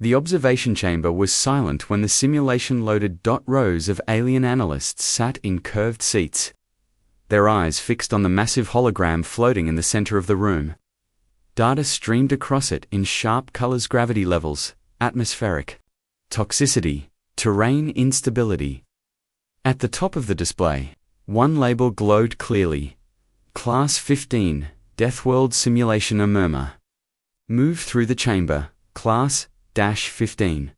The observation chamber was silent when the simulation loaded. Rows of alien analysts sat in curved seats, their eyes fixed on the massive hologram floating in the center of the room. Data streamed across it in sharp colors: gravity levels, atmospheric, toxicity, terrain instability. At the top of the display, one label glowed clearly: Class-15, Deathworld simulation. A murmur moved through the chamber. Class-15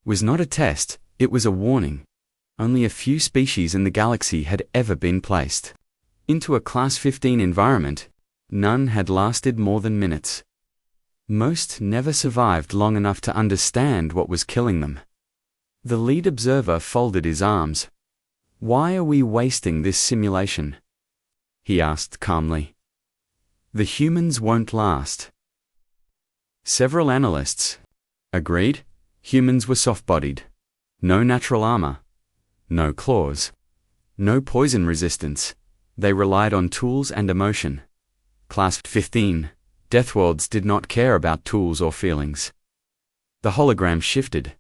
was not a test, it was a warning. Only a few species in the galaxy had ever been placed into a Class-15 environment. None had lasted more than minutes. Most never survived long enough to understand what was killing them. The lead observer folded his arms. "Why are we wasting this simulation?" he asked calmly. "The humans won't last." Several analysts agreed. Humans were soft-bodied. No natural armor. No claws. No poison resistance. They relied on tools and emotion. Class-15, Deathworlds did not care about tools or feelings. The hologram shifted.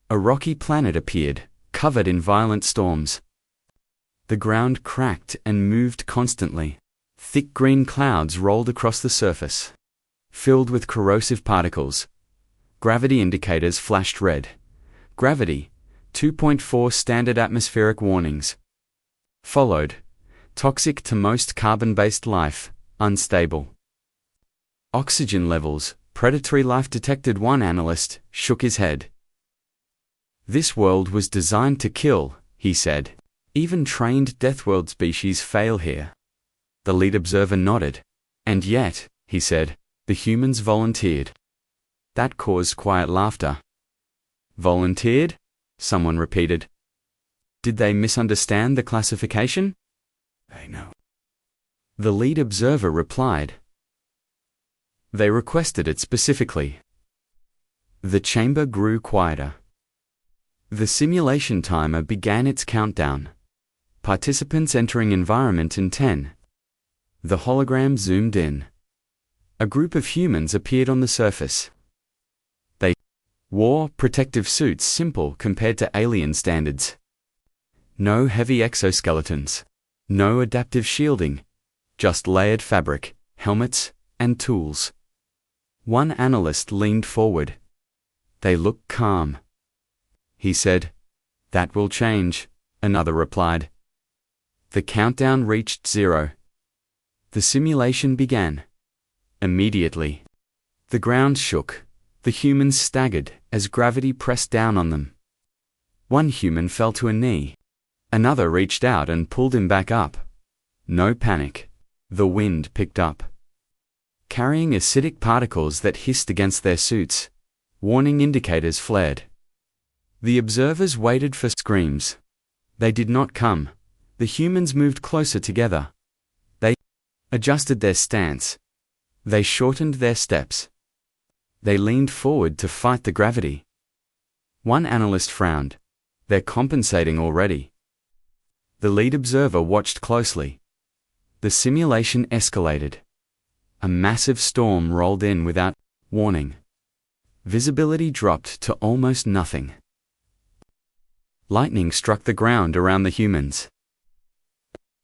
A rocky planet appeared, covered in violent storms. The ground cracked and moved constantly. Thick green clouds rolled across the surface, filled with corrosive particles. Gravity indicators flashed red. Gravity, 2.4 standard atmospheric warnings. Followed, toxic to most carbon-based life, unstable. Oxygen levels, predatory life detected. One analyst shook his head. "This world was designed to kill," he said. "Even trained Deathworld species fail here." The lead observer nodded. "And yet," he said, "the humans volunteered." That caused quiet laughter. "Volunteered?" someone repeated. "Did they misunderstand the classification?" "I know." The lead observer replied. "They requested it specifically." The chamber grew quieter. The simulation timer began its countdown. Participants entering environment in 10. The hologram zoomed in. A group of humans appeared on the surface. They wore protective suits simple compared to alien standards. No heavy exoskeletons. No adaptive shielding. Just layered fabric, helmets, and tools. One analyst leaned forward. "They look calm," he said. "That will change," another replied. The countdown reached 0. The simulation began. Immediately, the ground shook. The humans staggered as gravity pressed down on them. One human fell to a knee. Another reached out and pulled him back up. No panic. The wind picked up, carrying acidic particles that hissed against their suits. Warning indicators flared. The observers waited for screams. They did not come. The humans moved closer together. They adjusted their stance. They shortened their steps. They leaned forward to fight the gravity. One analyst frowned. "They're compensating already." The lead observer watched closely. The simulation escalated. A massive storm rolled in without warning. Visibility dropped to almost nothing. Lightning struck the ground around the humans,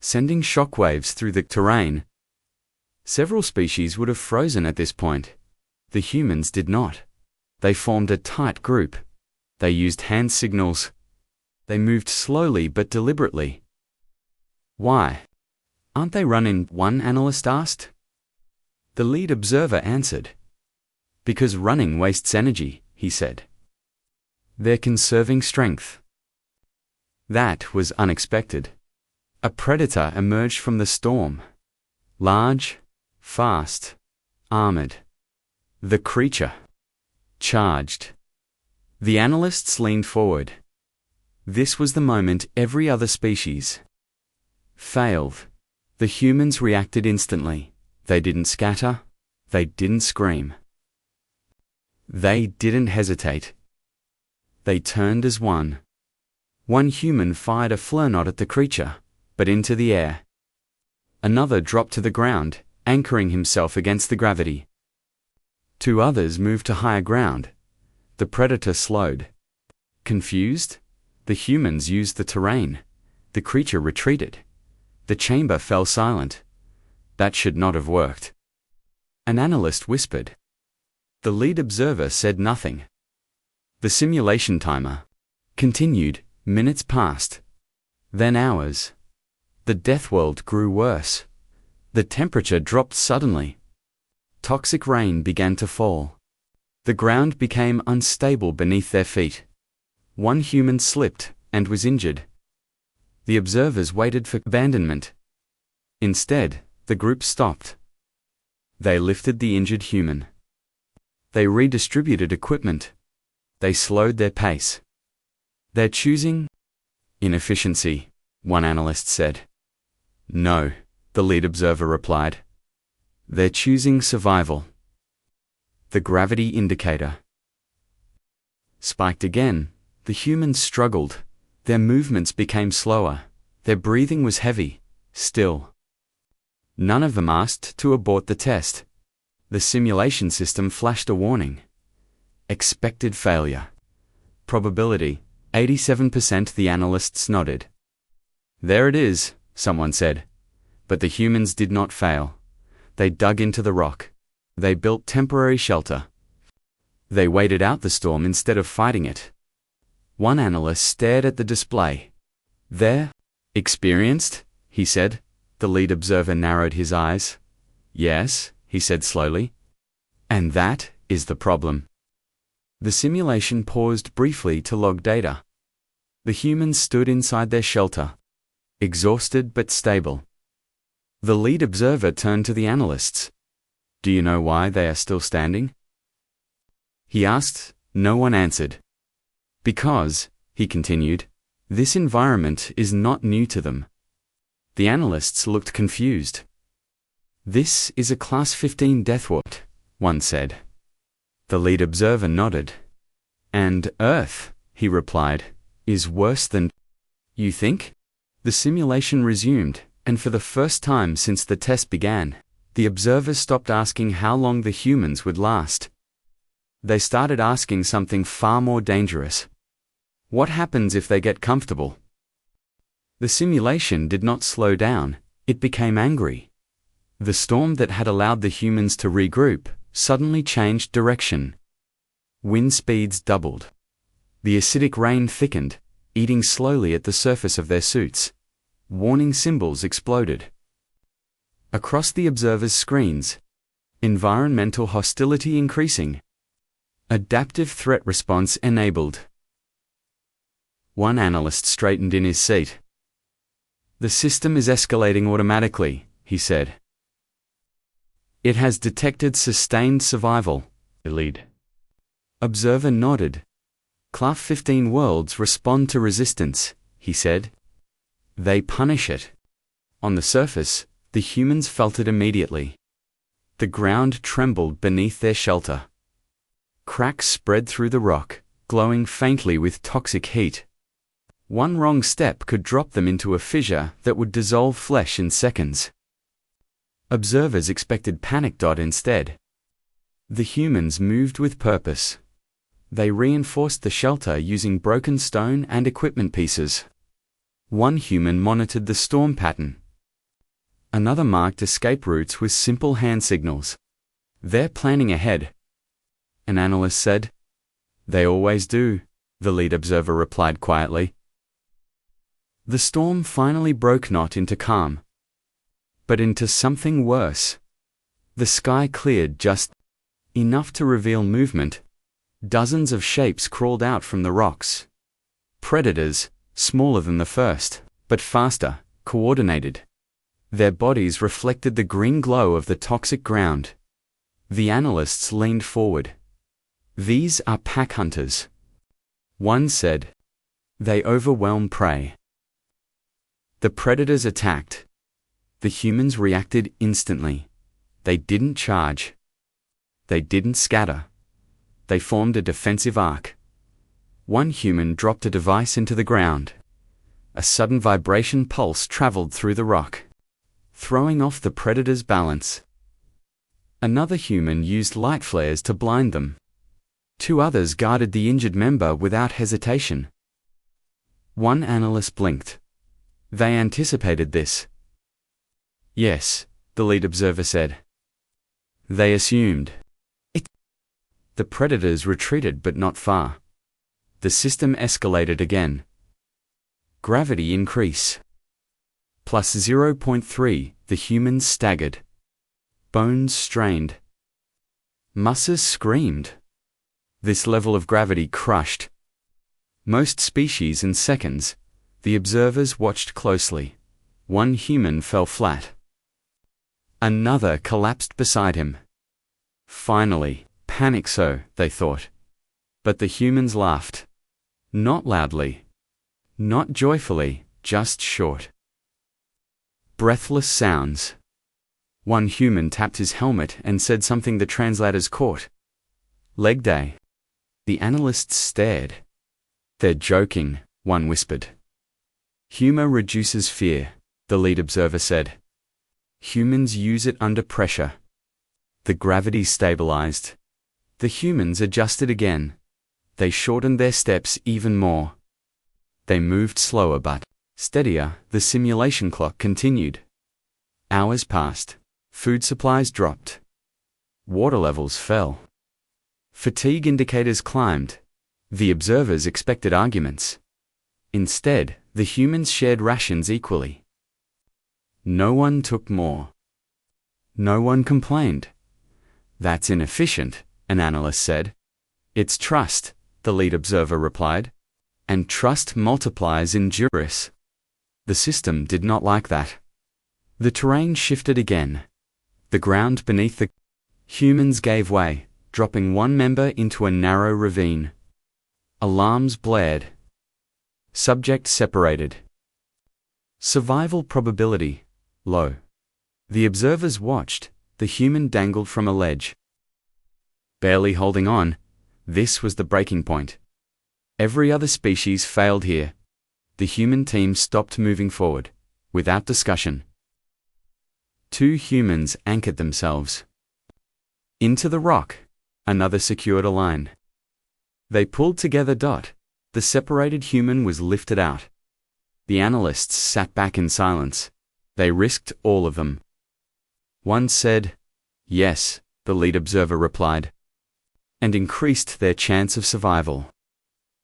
sending shockwaves through the terrain. Several species would have frozen at this point. The humans did not. They formed a tight group. They used hand signals. They moved slowly but deliberately. "Why aren't they running?" one analyst asked. The lead observer answered. "Because running wastes energy," he said. "They're conserving strength." That was unexpected. A predator emerged from the storm. Large, fast, armored. The creature charged. The analysts leaned forward. This was the moment every other species failed. The humans reacted instantly. They didn't scatter. They didn't scream. They didn't hesitate. They turned as one. One human fired a flare at the creature, but into the air. Another dropped to the ground, anchoring himself against the gravity. Two others moved to higher ground. The predator slowed. Confused, the humans used the terrain. The creature retreated. The chamber fell silent. That should not have worked. An analyst whispered. The lead observer said nothing. The simulation timer continued. Minutes passed. Then hours. The Deathworld grew worse. The temperature dropped suddenly. Toxic rain began to fall. The ground became unstable beneath their feet. One human slipped and was injured. The observers waited for abandonment. Instead, the group stopped. They lifted the injured human. They redistributed equipment. They slowed their pace. They're choosing inefficiency, one analyst said. No, the lead observer replied. They're choosing survival. The gravity indicator spiked again. The humans struggled. Their movements became slower. Their breathing was heavy, still. None of them asked to abort the test. The simulation system flashed a warning. Expected failure. Probability, 87%. The analysts nodded. There it is, someone said. But the humans did not fail. They dug into the rock. They built temporary shelter. They waited out the storm instead of fighting it. One analyst stared at the display. They're experienced, he said. The lead observer narrowed his eyes. Yes, he said slowly. And that is the problem. The simulation paused briefly to log data. The humans stood inside their shelter, exhausted but stable. The lead observer turned to the analysts. Do you know why they are still standing? He asked. No one answered. Because, he continued, this environment is not new to them. The analysts looked confused. This is a Class-15 Deathworld, one said. The lead observer nodded. And Earth, he replied, is worse than you think? The simulation resumed, and for the first time since the test began, the observers stopped asking how long the humans would last. They started asking something far more dangerous. What happens if they get comfortable? The simulation did not slow down, it became angry. The storm that had allowed the humans to regroup suddenly changed direction. Wind speeds doubled. The acidic rain thickened, eating slowly at the surface of their suits. Warning symbols exploded. Across the observers' screens, environmental hostility increasing. Adaptive threat response enabled. One analyst straightened in his seat. The system is escalating automatically, he said. It has detected sustained survival. The lead observer nodded. Class-15 worlds respond to resistance, he said. They punish it. On the surface, the humans felt it immediately. The ground trembled beneath their shelter. Cracks spread through the rock, glowing faintly with toxic heat. One wrong step could drop them into a fissure that would dissolve flesh in seconds. Observers expected panic. Instead, the humans moved with purpose. They reinforced the shelter using broken stone and equipment pieces. One human monitored the storm pattern. Another marked escape routes with simple hand signals. They're planning ahead, an analyst said. They always do, the lead observer replied quietly. The storm finally broke not into calm, but into something worse. The sky cleared just enough to reveal movement. Dozens of shapes crawled out from the rocks. Predators, smaller than the first, but faster, coordinated. Their bodies reflected the green glow of the toxic ground. The analysts leaned forward. These are pack hunters, one said. They overwhelm prey. The predators attacked. The humans reacted instantly. They didn't charge. They didn't scatter. They formed a defensive arc. One human dropped a device into the ground. A sudden vibration pulse traveled through the rock, throwing off the predator's balance. Another human used light flares to blind them. Two others guarded the injured member without hesitation. One analyst blinked. They anticipated this. Yes, the lead observer said. They assumed it. The predators retreated, but not far. The system escalated again. Gravity increase. Plus 0.3, the humans staggered. Bones strained. Muscles screamed. This level of gravity crushed most species in seconds. The observers watched closely. One human fell flat. Another collapsed beside him. Finally, panic, so they thought. But the humans laughed. Not loudly. Not joyfully, just short. Breathless sounds. One human tapped his helmet and said something the translators caught. Leg day. The analysts stared. They're joking, one whispered. Humor reduces fear, the lead observer said. Humans use it under pressure. The gravity stabilized. The humans adjusted again. They shortened their steps even more. They moved slower but steadier. The simulation clock continued. Hours passed. Food supplies dropped. Water levels fell. Fatigue indicators climbed. The observers expected arguments. Instead, the humans shared rations equally. No one took more. No one complained. That's inefficient, an analyst said. It's trust, the lead observer replied. And trust multiplies in duress. The system did not like that. The terrain shifted again. The ground beneath the humans gave way, dropping one member into a narrow ravine. Alarms blared. Subject separated. Survival probability low. The observers watched. The human dangled from a ledge. Barely holding on, this was the breaking point. Every other species failed here. The human team stopped moving forward, without discussion. Two humans anchored themselves. Into the rock, another secured a line. They pulled together. The separated human was lifted out. The analysts sat back in silence. They risked all of them. One said, yes, the lead observer replied, and increased their chance of survival.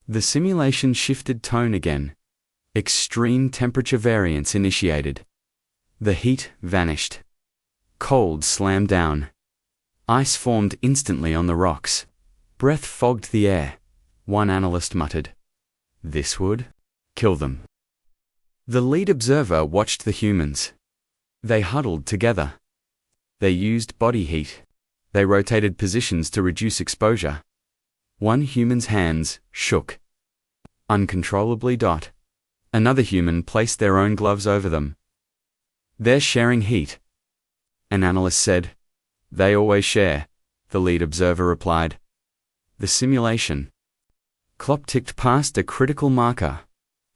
The simulation shifted tone again. Extreme temperature variance initiated. The heat vanished. Cold slammed down. Ice formed instantly on the rocks. Breath fogged the air. One analyst muttered, "This would kill them." The lead observer watched the humans. They huddled together. They used body heat. They rotated positions to reduce exposure. One human's hands shook uncontrollably. Another human placed their own gloves over them. They're sharing heat, an analyst said. They always share, the lead observer replied. The simulation clock ticked past a critical marker.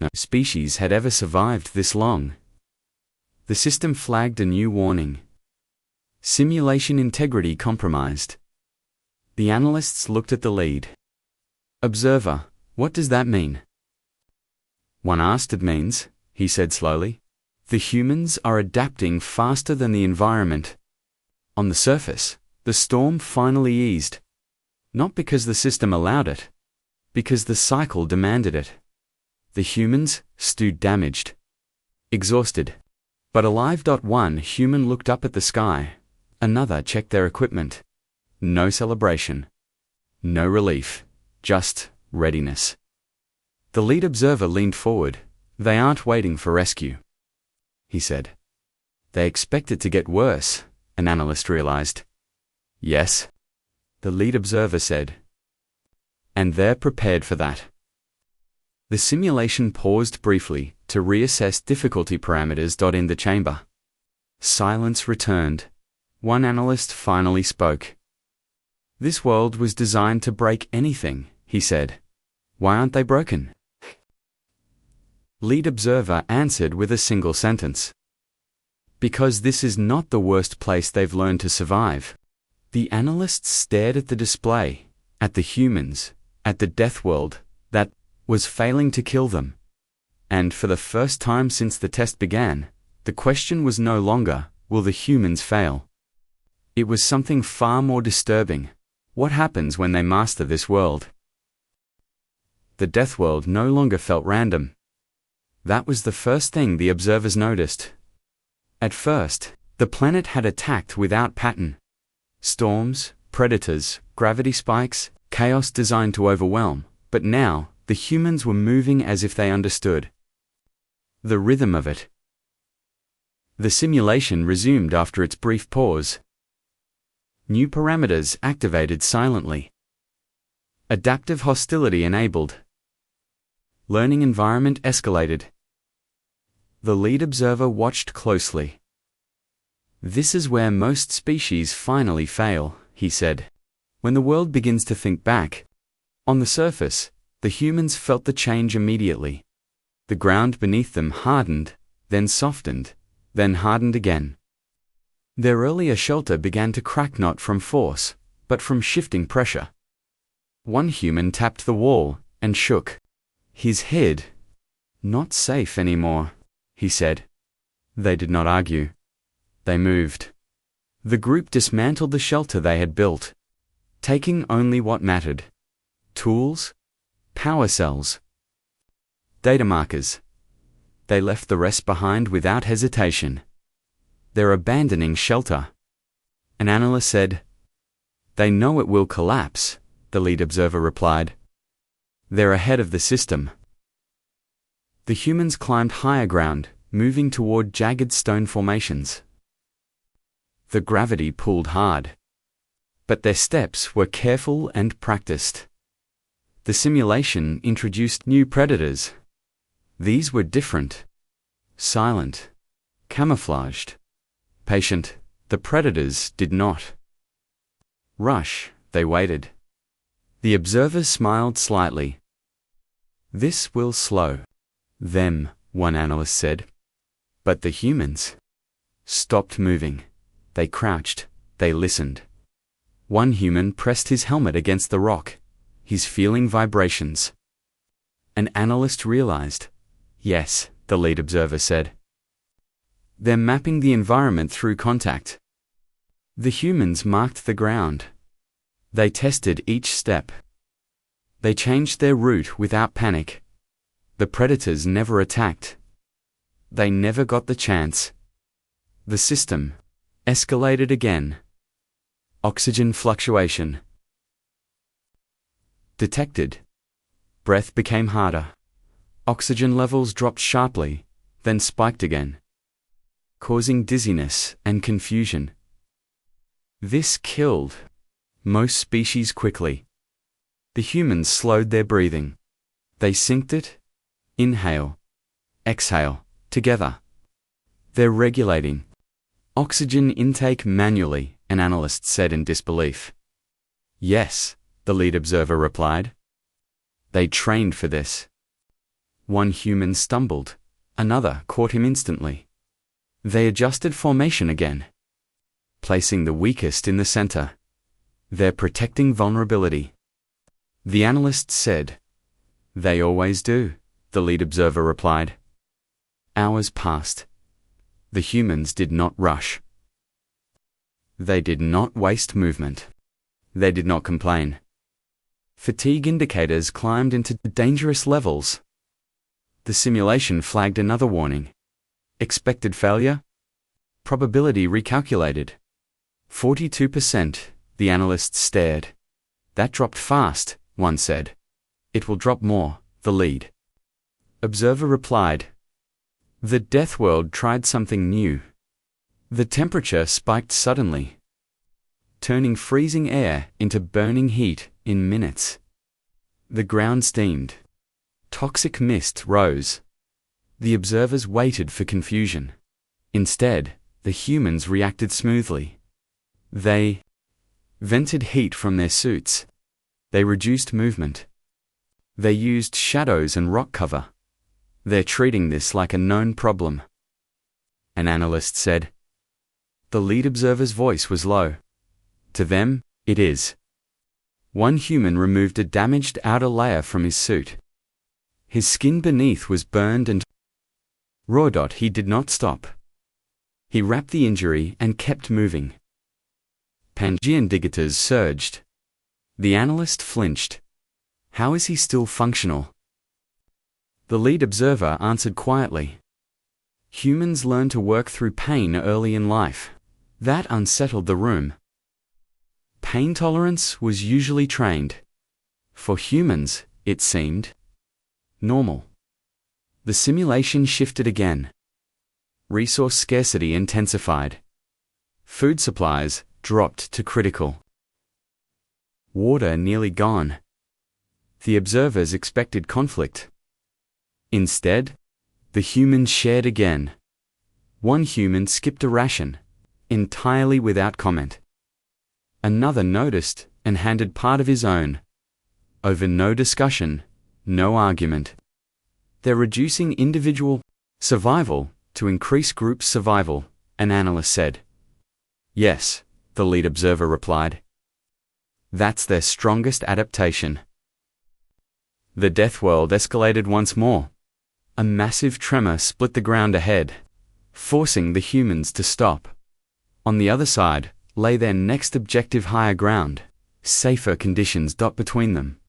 No species had ever survived this long. The system flagged a new warning. Simulation integrity compromised. The analysts looked at the lead observer. What does that mean? One asked. It means, he said slowly, the humans are adapting faster than the environment. On the surface, the storm finally eased. Not because the system allowed it, because the cycle demanded it. The humans stood damaged, exhausted, but alive. One human looked up at the sky. Another checked their equipment. No celebration. No relief. Just readiness. The lead observer leaned forward. They aren't waiting for rescue, he said. They expect it to get worse, an analyst realized. Yes, the lead observer said. And they're prepared for that. The simulation paused briefly to reassess difficulty parameters. In the chamber, silence returned. One analyst finally spoke. This world was designed to break anything, he said. Why aren't they broken? Lead observer answered with a single sentence. Because this is not the worst place they've learned to survive. The analysts stared at the display. at the humans, at the Deathworld, that was failing to kill them. And for the first time since the test began, the question was no longer, will the humans fail? It was something far more disturbing. What happens when they master this world? The Deathworld no longer felt random. That was the first thing the observers noticed. At first, the planet had attacked without pattern. Storms, predators, gravity spikes, chaos designed to overwhelm, but now, the humans were moving as if they understood the rhythm of it. The simulation resumed after its brief pause. New parameters activated silently. Adaptive hostility enabled. Learning environment escalated. The lead observer watched closely. This is where most species finally fail, he said. When the world begins to think back. On the surface, the humans felt the change immediately. The ground beneath them hardened, then softened, then hardened again. Their earlier shelter began to crack not from force, but from shifting pressure. One human tapped the wall and shook his head. Not safe anymore, he said. They did not argue. They moved. The group dismantled the shelter they had built, taking only what mattered. Tools, power cells, data markers. They left the rest behind without hesitation. They're abandoning shelter. An analyst said. They know it will collapse, the lead observer replied. They're ahead of the system. The humans climbed higher ground, moving toward jagged stone formations. The gravity pulled hard. But their steps were careful and practiced. The simulation introduced new predators. These were different. Silent. Camouflaged. Patient. The predators did not rush, they waited. The observers smiled slightly. This will slow them, one analyst said. But the humans stopped moving. They crouched. They listened. One human pressed his helmet against the rock. He's feeling vibrations. An analyst realized. Yes, the lead observer said. They're mapping the environment through contact. The humans marked the ground. They tested each step. They changed their route without panic. The predators never attacked. They never got the chance. The system escalated again. Oxygen fluctuation detected. Breath became harder. Oxygen levels dropped sharply, then spiked again, causing dizziness and confusion. This killed most species quickly. The humans slowed their breathing. They synced it. Inhale. Exhale. Together. They're regulating oxygen intake manually, an analyst said in disbelief. Yes, the lead observer replied. They trained for this. One human stumbled. Another caught him instantly. They adjusted formation again, placing the weakest in the center. They're protecting vulnerability. The analyst said. They always do, the lead observer replied. Hours passed. The humans did not rush. They did not waste movement. They did not complain. Fatigue indicators climbed into dangerous levels. The simulation flagged another warning. Expected failure? Probability recalculated. 42%, the analysts stared. That dropped fast, one said. It will drop more, the lead observer replied. The Deathworld tried something new. The temperature spiked suddenly, turning freezing air into burning heat in minutes. The ground steamed. Toxic mist rose. The observers waited for confusion. Instead, the humans reacted smoothly. They vented heat from their suits. They reduced movement. They used shadows and rock cover. They're treating this like a known problem, an analyst said. The lead observer's voice was low. To them, it is. One human removed a damaged outer layer from his suit. His skin beneath was burned and raw. He did not stop. He wrapped the injury and kept moving. Pangean-digators surged. The analyst flinched. How is he still functional? The lead observer answered quietly. Humans learn to work through pain early in life. That unsettled the room. Pain tolerance was usually trained. For humans, it seemed normal. The simulation shifted again. Resource scarcity intensified. Food supplies dropped to critical. Water nearly gone. The observers expected conflict. Instead, the humans shared again. One human skipped a ration, entirely without comment. Another noticed and handed part of his own. Over no discussion, no argument. They're reducing individual survival to increase group survival, an analyst said. Yes, the lead observer replied. That's their strongest adaptation. The Deathworld escalated once more. A massive tremor split the ground ahead, forcing the humans to stop. On the other side lay their next objective, higher ground, safer conditions between them.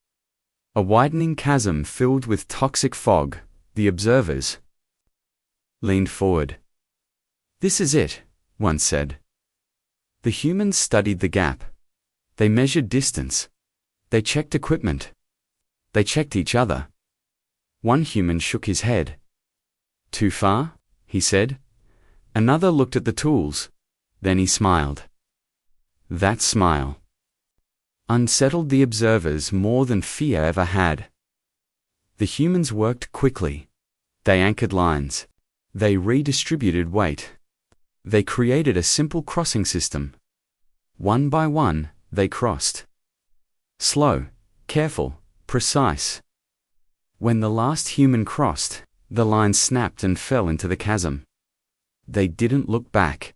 A widening chasm filled with toxic fog. The observers leaned forward. This is it, one said. The humans studied the gap. They measured distance. They checked equipment. They checked each other. One human shook his head. Too far, he said. Another looked at the tools. Then he smiled. That smile unsettled the observers more than fear ever had. The humans worked quickly. They anchored lines. They redistributed weight. They created a simple crossing system. One by one, they crossed. Slow, careful, precise. When the last human crossed, the line snapped and fell into the chasm. They didn't look back.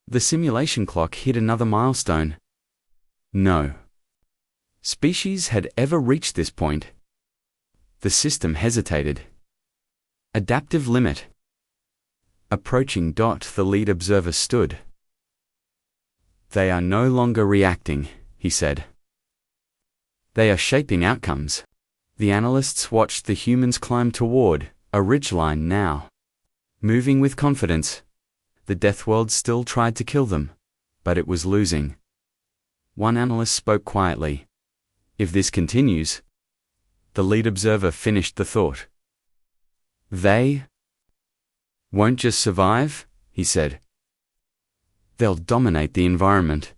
The simulation clock hit another milestone. No species had ever reached this point. The system hesitated. Adaptive limit. Approaching. The lead observer stood. They are no longer reacting, he said. They are shaping outcomes. The analysts watched the humans climb toward a ridgeline now. Moving with confidence. The Deathworld still tried to kill them, but it was losing. One analyst spoke quietly. If this continues, the lead observer finished the thought. They won't just survive, he said. They'll dominate the environment.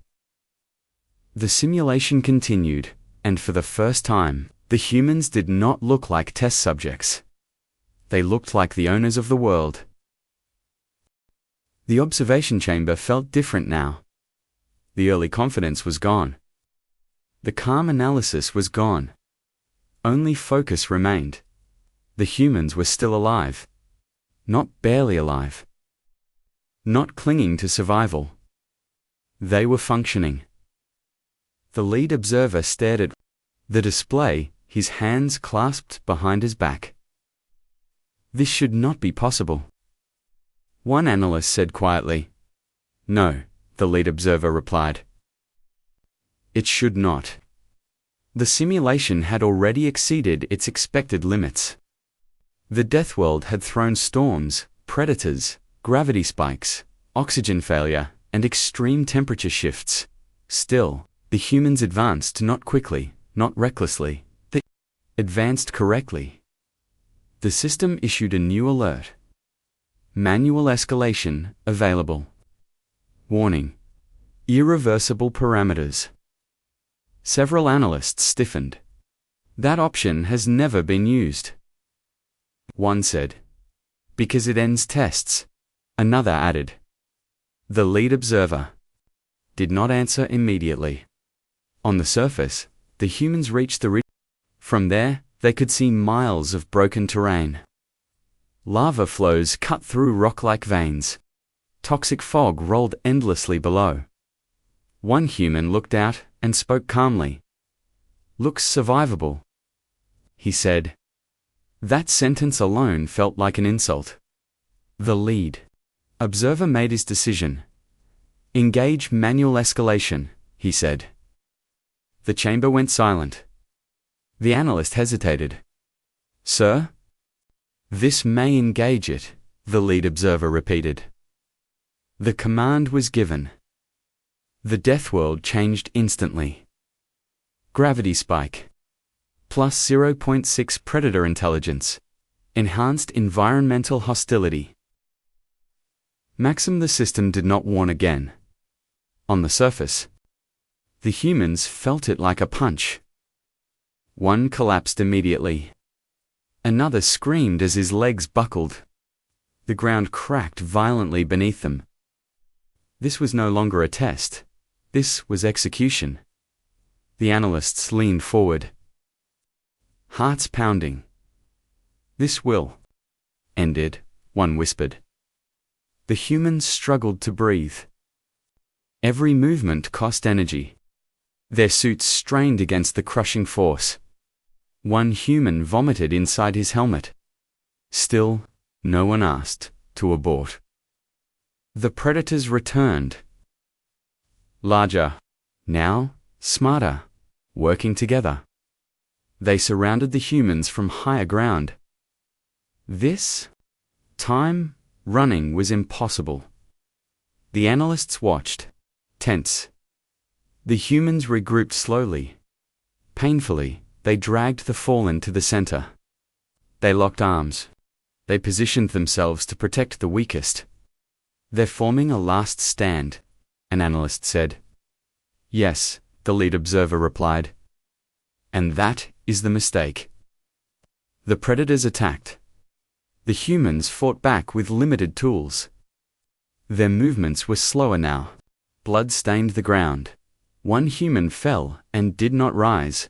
The simulation continued, and for the first time, the humans did not look like test subjects. They looked like the owners of the world. The observation chamber felt different now. The early confidence was gone. The calm analysis was gone. Only focus remained. The humans were still alive. Not barely alive. Not clinging to survival. They were functioning. The lead observer stared at the display, his hands clasped behind his back. This should not be possible. One analyst said quietly. No, the lead observer replied. It should not. The simulation had already exceeded its expected limits. The Deathworld had thrown storms, predators, gravity spikes, oxygen failure, and extreme temperature shifts. Still, the humans advanced not quickly, not recklessly. They advanced correctly. The system issued a new alert. Manual escalation available. Warning. Irreversible parameters. Several analysts stiffened. That option has never been used. One said. Because it ends tests. Another added. The lead observer did not answer immediately. On the surface, the humans reached the ridge. From there, they could see miles of broken terrain. Lava flows cut through rock-like veins. Toxic fog rolled endlessly below. One human looked out and spoke calmly. Looks survivable, he said. That sentence alone felt like an insult. The lead observer made his decision. Engage manual escalation, he said. The chamber went silent. The analyst hesitated. Sir? This may engage it, the lead observer repeated. The command was given. The Deathworld changed instantly. Gravity spike. Plus 0.6 predator intelligence. Enhanced environmental hostility. Maxim, the system did not warn again. On the surface, the humans felt it like a punch. One collapsed immediately. Another screamed as his legs buckled. The ground cracked violently beneath them. This was no longer a test. This was execution. The analysts leaned forward. Hearts pounding. This will end it, one whispered. The humans struggled to breathe. Every movement cost energy. Their suits strained against the crushing force. One human vomited inside his helmet. Still, no one asked to abort. The predators returned. Larger. Now, smarter. Working together. They surrounded the humans from higher ground. This time, running was impossible. The analysts watched, tense. The humans regrouped slowly. Painfully, they dragged the fallen to the center. They locked arms. They positioned themselves to protect the weakest. They're forming a last stand, an analyst said. Yes, the lead observer replied. And that is the mistake. The predators attacked. The humans fought back with limited tools. Their movements were slower now. Blood stained the ground. One human fell and did not rise.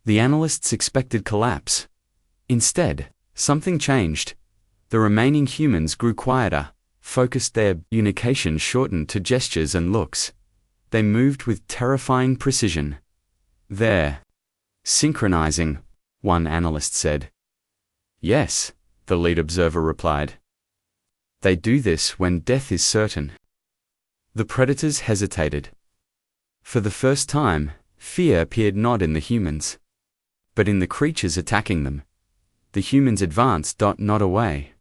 The analysts expected collapse. Instead, something changed. The remaining humans grew quieter, focused, their communication shortened to gestures and looks. They moved with terrifying precision. They're synchronizing, one analyst said. Yes, the lead observer replied. They do this when death is certain. The predators hesitated. For the first time, fear appeared not in the humans, but in the creatures attacking them. The humans advanced, not away.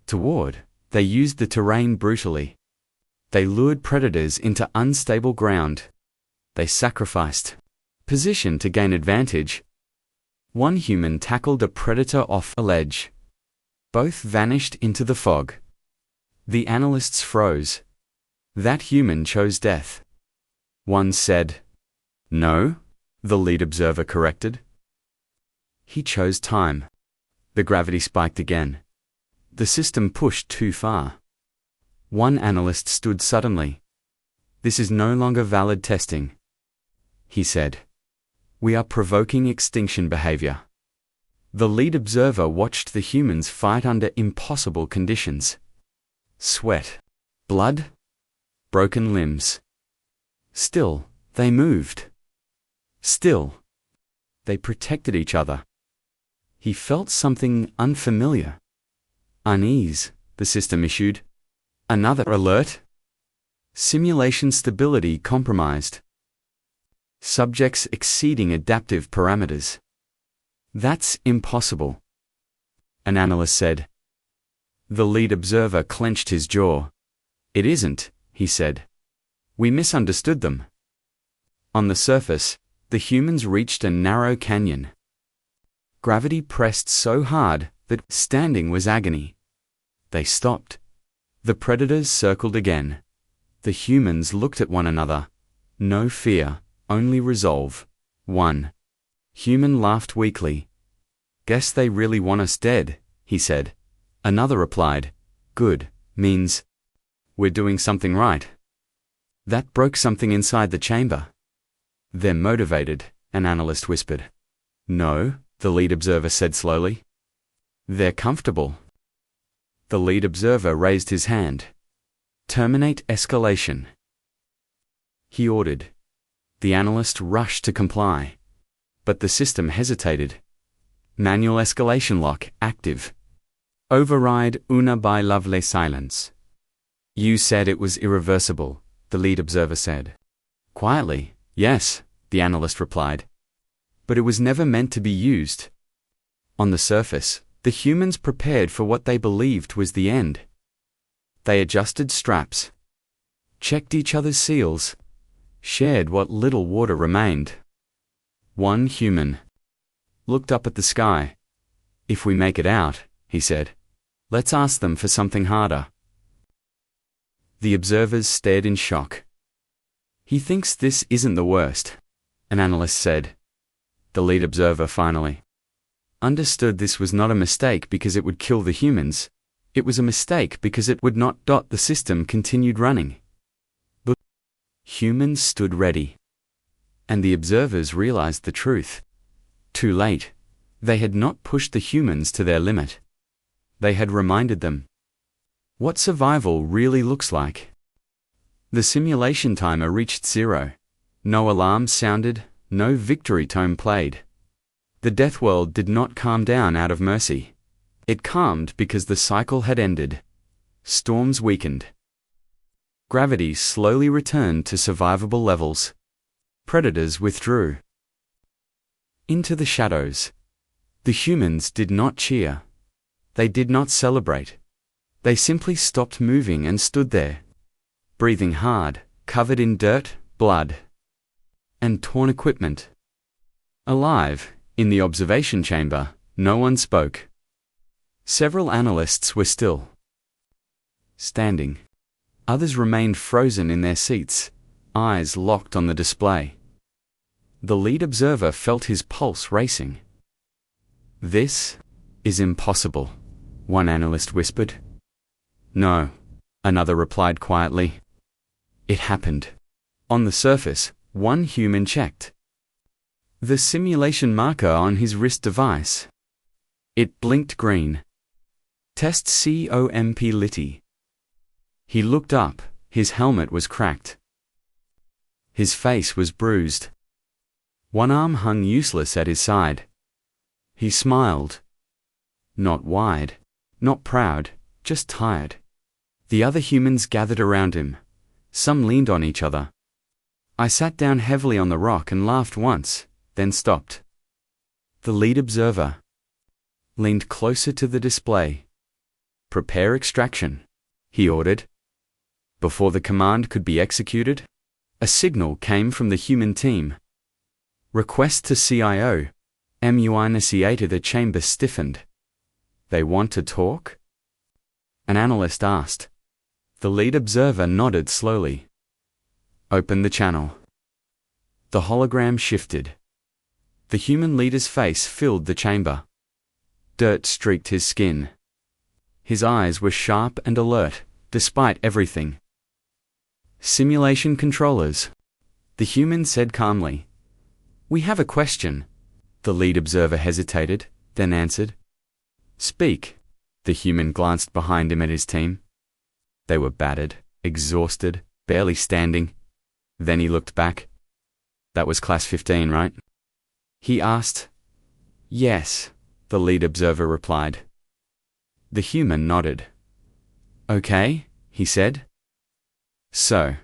Toward, they used the terrain brutally. They lured predators into unstable ground. They sacrificed position to gain advantage. One human tackled a predator off a ledge. Both vanished into the fog. The analysts froze. That human chose death. One said, No, the lead observer corrected. He chose time. The gravity spiked again. The system pushed too far. One analyst stood suddenly. This is no longer valid testing, he said. We are provoking extinction behavior. The lead observer watched the humans fight under impossible conditions. Sweat, blood, broken limbs. Still, they moved. Still, they protected each other. He felt something unfamiliar. Unease, the system issued. Another alert. Simulation stability compromised. Subjects exceeding adaptive parameters. That's impossible, an analyst said. The lead observer clenched his jaw. It isn't, he said. We misunderstood them. On the surface, the humans reached a narrow canyon. Gravity pressed so hard that standing was agony. They stopped. The predators circled again. The humans looked at one another. No fear, only resolve. One human laughed weakly. Guess they really want us dead, he said. Another replied, Good, means we're doing something right. That broke something inside the chamber. They're motivated, an analyst whispered. No, the lead observer said slowly. They're comfortable. The lead observer raised his hand. Terminate escalation, he ordered. The analyst rushed to comply. But the system hesitated. Manual escalation lock active. Override una by lovely silence. You said it was irreversible, the lead observer said. Quietly, yes, the analyst replied. But it was never meant to be used. On the surface, the humans prepared for what they believed was the end. They adjusted straps, checked each other's seals, shared what little water remained. One human looked up at the sky. If we make it out, he said, let's ask them for something harder. The observers stared in shock. He thinks this isn't the worst, an analyst said. The lead observer finally understood this was not a mistake because it would kill the humans. It was a mistake because it would not. The system continued running. The humans stood ready. And the observers realized the truth. Too late. They had not pushed the humans to their limit. They had reminded them what survival really looks like. The simulation timer reached 0. No alarm sounded, no victory tone played. The Deathworld did not calm down out of mercy. It calmed because the cycle had ended. Storms weakened. Gravity slowly returned to survivable levels. Predators withdrew into the shadows. The humans did not cheer. They did not celebrate. They simply stopped moving and stood there, breathing hard, covered in dirt, blood, and torn equipment. Alive, in the observation chamber, no one spoke. Several analysts were still standing. Others remained frozen in their seats, eyes locked on the display. The lead observer felt his pulse racing. This is impossible, one analyst whispered. No, another replied quietly. It happened. On the surface, one human checked the simulation marker on his wrist device. It blinked green. Test COMP Litty. He looked up, his helmet was cracked. His face was bruised. One arm hung useless at his side. He smiled. Not wide, not proud, just tired. The other humans gathered around him. Some leaned on each other. I sat down heavily on the rock and laughed once, then stopped. The lead observer leaned closer to the display. Prepare extraction, he ordered. Before the command could be executed, a signal came from the human team. Request to CIO. MU initiated. The chamber stiffened. They want to talk? An analyst asked. The lead observer nodded slowly. Open the channel. The hologram shifted. The human leader's face filled the chamber. Dirt streaked his skin. His eyes were sharp and alert, despite everything. Simulation controllers, the human said calmly. We have a question. The lead observer hesitated, then answered. Speak. The human glanced behind him at his team. They were battered, exhausted, barely standing. Then he looked back. That was Class-15, right? He asked. Yes, the lead observer replied. The human nodded. Okay, he said. So,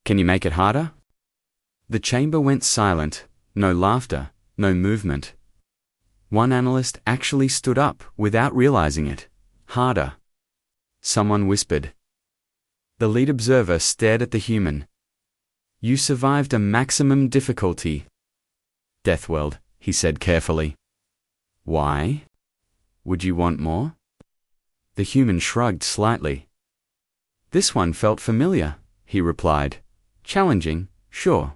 can you make it harder? The chamber went silent, no laughter, no movement. One analyst actually stood up without realizing it. Harder. Someone whispered. The lead observer stared at the human. You survived a maximum difficulty. Deathworld, he said carefully. Why? Would you want more? The human shrugged slightly. This one felt familiar, he replied. Challenging, sure,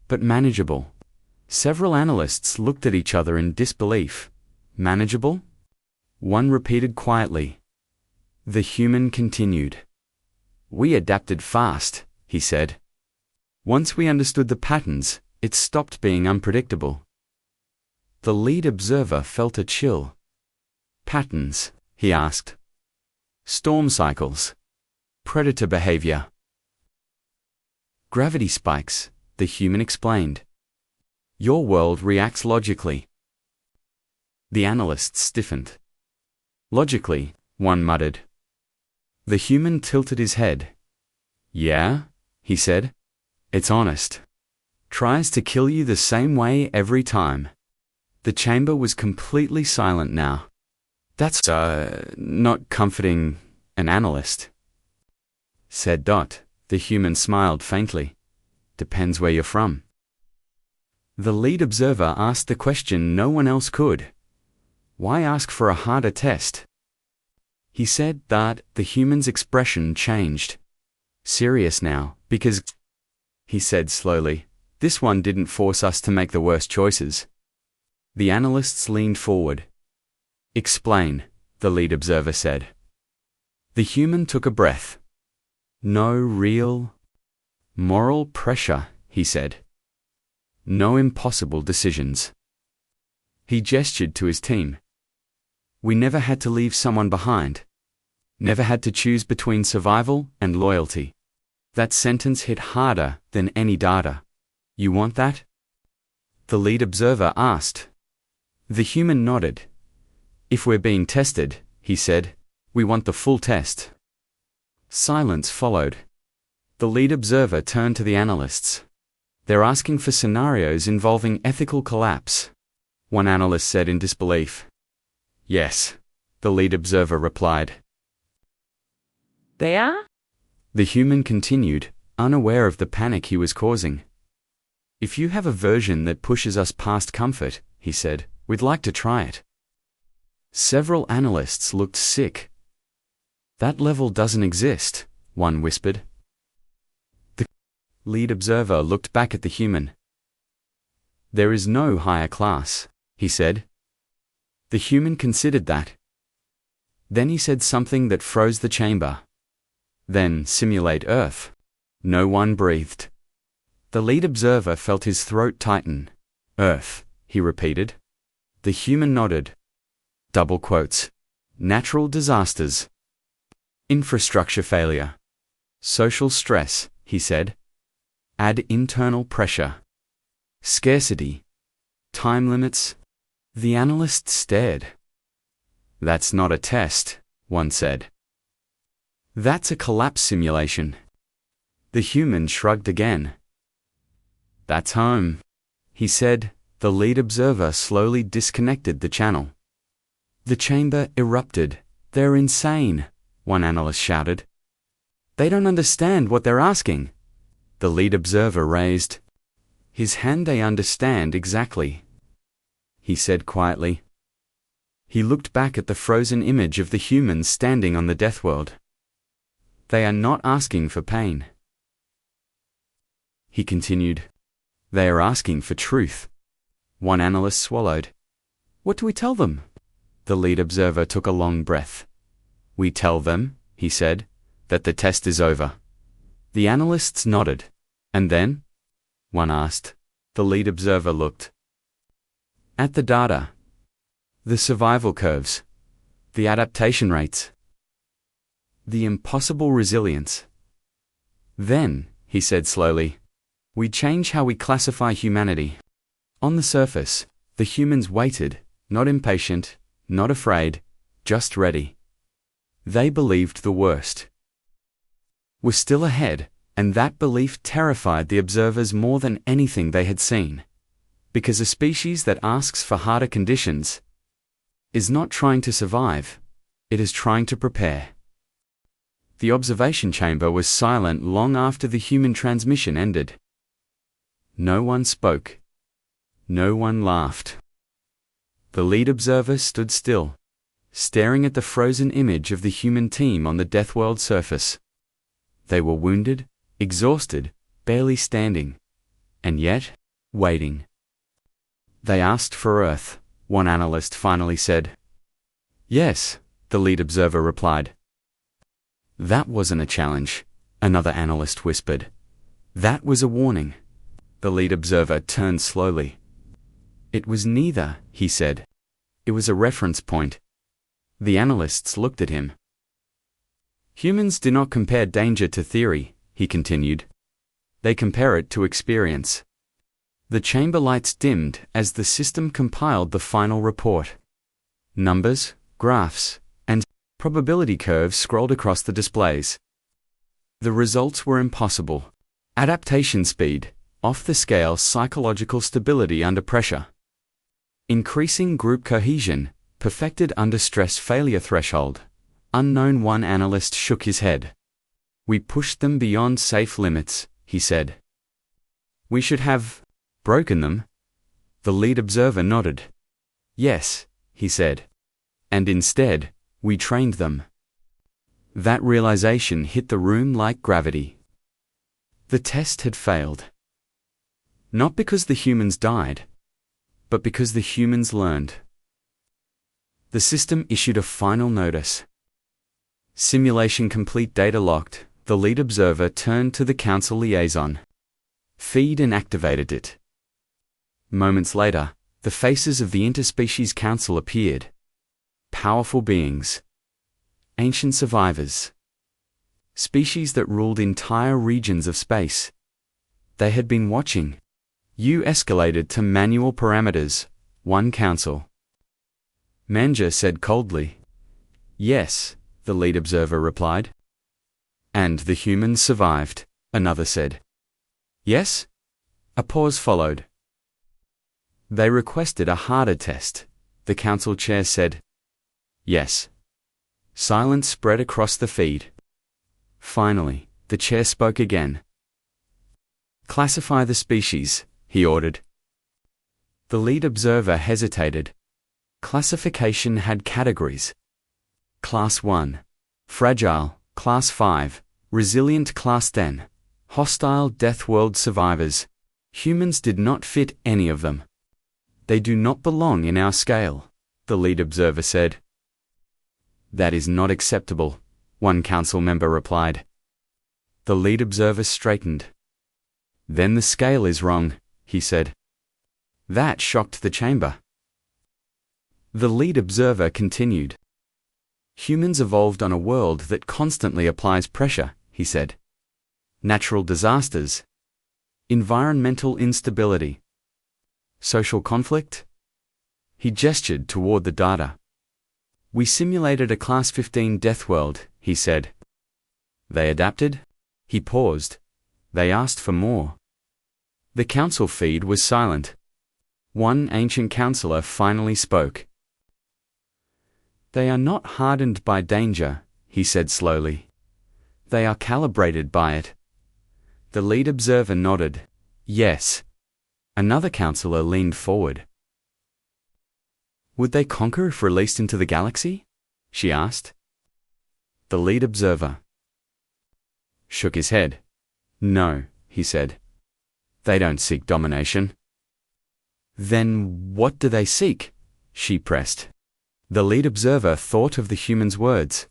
but manageable. Several analysts looked at each other in disbelief. Manageable? One repeated quietly. The human continued. We adapted fast, he said. Once we understood the patterns, it stopped being unpredictable. The lead observer felt a chill. Patterns, he asked. Storm cycles. Predator behavior. Gravity spikes, the human explained. Your world reacts logically. The analysts stiffened. Logically, one muttered. The human tilted his head. Yeah, he said. It's honest. Tries to kill you the same way every time. The chamber was completely silent now. That's, not comforting an analyst, said Dot. The human smiled faintly. Depends where you're from. The lead observer asked the question no one else could. Why ask for a harder test? He said that the human's expression changed. Serious now, because, he said slowly, this one didn't force us to make the worst choices. The analysts leaned forward. Explain, the lead observer said. The human took a breath. No real moral pressure, he said. No impossible decisions. He gestured to his team. We never had to leave someone behind. Never had to choose between survival and loyalty. That sentence hit harder than any data. You want that? The lead observer asked. The human nodded. If we're being tested, he said, we want the full test. Silence followed. The lead observer turned to the analysts. They're asking for scenarios involving ethical collapse. One analyst said in disbelief. Yes, the lead observer replied. They are? The human continued, unaware of the panic he was causing. If you have a version that pushes us past comfort, he said, we'd like to try it. Several analysts looked sick. That level doesn't exist, one whispered. The lead observer looked back at the human. There is no higher class, he said. The human considered that. Then he said something that froze the chamber. Then simulate Earth. No one breathed. The lead observer felt his throat tighten. Earth, he repeated. The human nodded. Double quotes. Natural disasters. Infrastructure failure. Social stress, he said. Add internal pressure. Scarcity. Time limits. The analyst stared. That's not a test, one said. That's a collapse simulation. The human shrugged again. That's home, he said. The lead observer slowly disconnected the channel. The chamber erupted. They're insane, one analyst shouted. They don't understand what they're asking. The lead observer raised his hand. They understand exactly, he said quietly. He looked back at the frozen image of the humans standing on the Deathworld. They are not asking for pain, he continued. They are asking for truth. One analyst swallowed. What do we tell them? The lead observer took a long breath. We tell them, he said, that the test is over. The analysts nodded. And then? One asked. The lead observer looked at the data. The survival curves. The adaptation rates. The impossible resilience. Then, he said slowly, we change how we classify humanity. On the surface, the humans waited, not impatient, not afraid, just ready. They believed the worst was still ahead, and that belief terrified the observers more than anything they had seen. Because a species that asks for harder conditions is not trying to survive, it is trying to prepare. The observation chamber was silent long after the human transmission ended. No one spoke. No one laughed. The lead observer stood still, staring at the frozen image of the human team on the Deathworld surface. They were wounded, exhausted, barely standing, and yet, waiting. They asked for Earth, one analyst finally said. Yes, the lead observer replied. That wasn't a challenge, another analyst whispered. That was a warning. The lead observer turned slowly. It was neither, he said. It was a reference point. The analysts looked at him. Humans do not compare danger to theory, he continued. They compare it to experience. The chamber lights dimmed as the system compiled the final report. Numbers, graphs, and probability curves scrolled across the displays. The results were impossible. Adaptation speed, off-the-scale psychological stability under pressure. Increasing group cohesion, perfected under stress failure threshold. Unknown. One analyst shook his head. We pushed them beyond safe limits, he said. We should have broken them. The lead observer nodded. Yes, he said. And instead, we trained them. That realization hit the room like gravity. The test had failed. Not because the humans died, but because the humans learned. The system issued a final notice. Simulation complete. Data locked. The lead observer turned to the council liaison. Feed and activated it. Moments later, the faces of the interspecies council appeared. Powerful beings. Ancient survivors. Species that ruled entire regions of space. They had been watching. You escalated to manual parameters. One council. Manja said coldly. Yes, the lead observer replied. And the humans survived, another said. Yes? A pause followed. They requested a harder test, the council chair said. Yes. Silence spread across the feed. Finally, the chair spoke again. Classify the species, he ordered. The lead observer hesitated. Classification had categories. Class 1. Fragile, Class 5. Resilient, Class 10. Hostile. Deathworld survivors. Humans did not fit any of them. They do not belong in our scale, the lead observer said. That is not acceptable, one council member replied. The lead observer straightened. Then the scale is wrong, he said. That shocked the chamber. The lead observer continued. Humans evolved on a world that constantly applies pressure, he said. Natural disasters. Environmental instability. Social conflict? He gestured toward the data. We simulated a Class-15 Deathworld, he said. They adapted? He paused. They asked for more. The council feed was silent. One ancient counselor finally spoke. They are not hardened by danger, he said slowly. They are calibrated by it. The lead observer nodded. Yes. Another counselor leaned forward. Would they conquer if released into the galaxy? She asked. The lead observer shook his head. No, he said. They don't seek domination. Then what do they seek? She pressed. The lead observer thought of the human's words.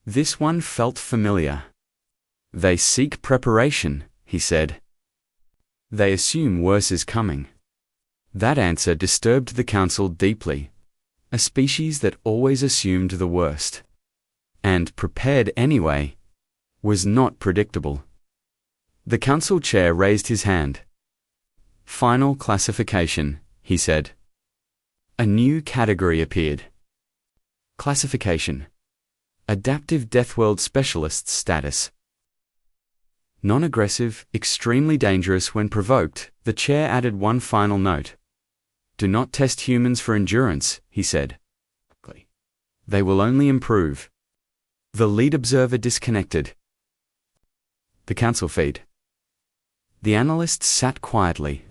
This one felt familiar. They seek preparation, he said. They assume worse is coming. That answer disturbed the council deeply. A species that always assumed the worst, and prepared anyway, was not predictable. The council chair raised his hand. Final classification, he said. A new category appeared. Classification. Adaptive Deathworld Specialist status. Non-aggressive, extremely dangerous when provoked, the chair added one final note. Do not test humans for endurance, he said. They will only improve. The lead observer disconnected. The council feed. The analysts sat quietly.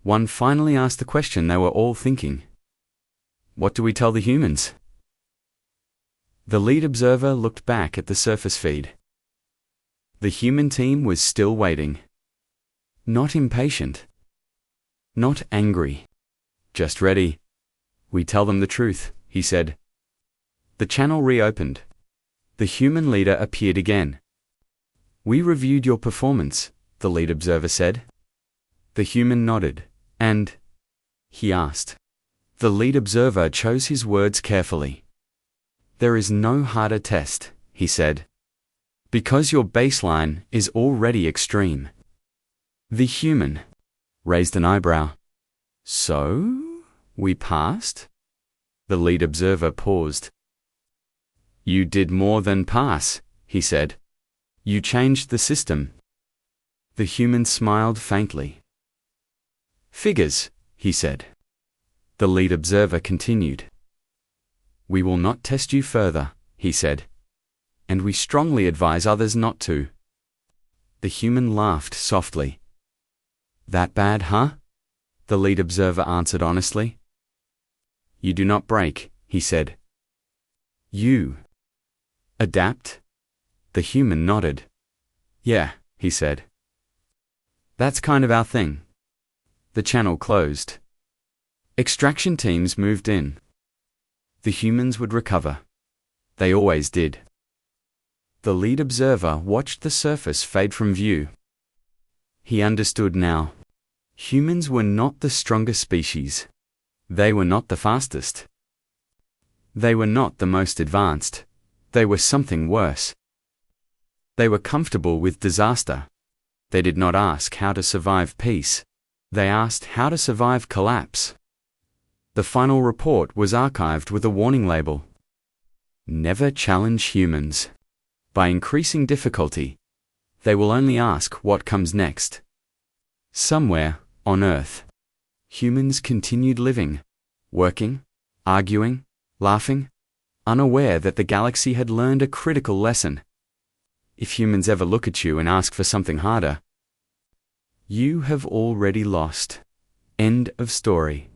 One finally asked the question they were all thinking. What do we tell the humans? The lead observer looked back at the surface feed. The human team was still waiting. Not impatient. Not angry. Just ready. We tell them the truth, he said. The channel reopened. The human leader appeared again. We reviewed your performance, the lead observer said. The human nodded. And? He asked. The lead observer chose his words carefully. There is no harder test, he said. Because your baseline is already extreme. The human raised an eyebrow. So, we passed? The lead observer paused. You did more than pass, he said. You changed the system. The human smiled faintly. Figures, he said. The lead observer continued. We will not test you further, he said. And we strongly advise others not to. The human laughed softly. That bad, huh? The lead observer answered honestly. You do not break, he said. You adapt? The human nodded. Yeah, he said. That's kind of our thing. The channel closed. Extraction teams moved in. The humans would recover. They always did. The lead observer watched the surface fade from view. He understood now. Humans were not the strongest species. They were not the fastest. They were not the most advanced. They were something worse. They were comfortable with disaster. They did not ask how to survive peace. They asked how to survive collapse. The final report was archived with a warning label. Never challenge humans. By increasing difficulty, they will only ask what comes next. Somewhere, on Earth, humans continued living, working, arguing, laughing, unaware that the galaxy had learned a critical lesson. If humans ever look at you and ask for something harder, you have already lost. End of story.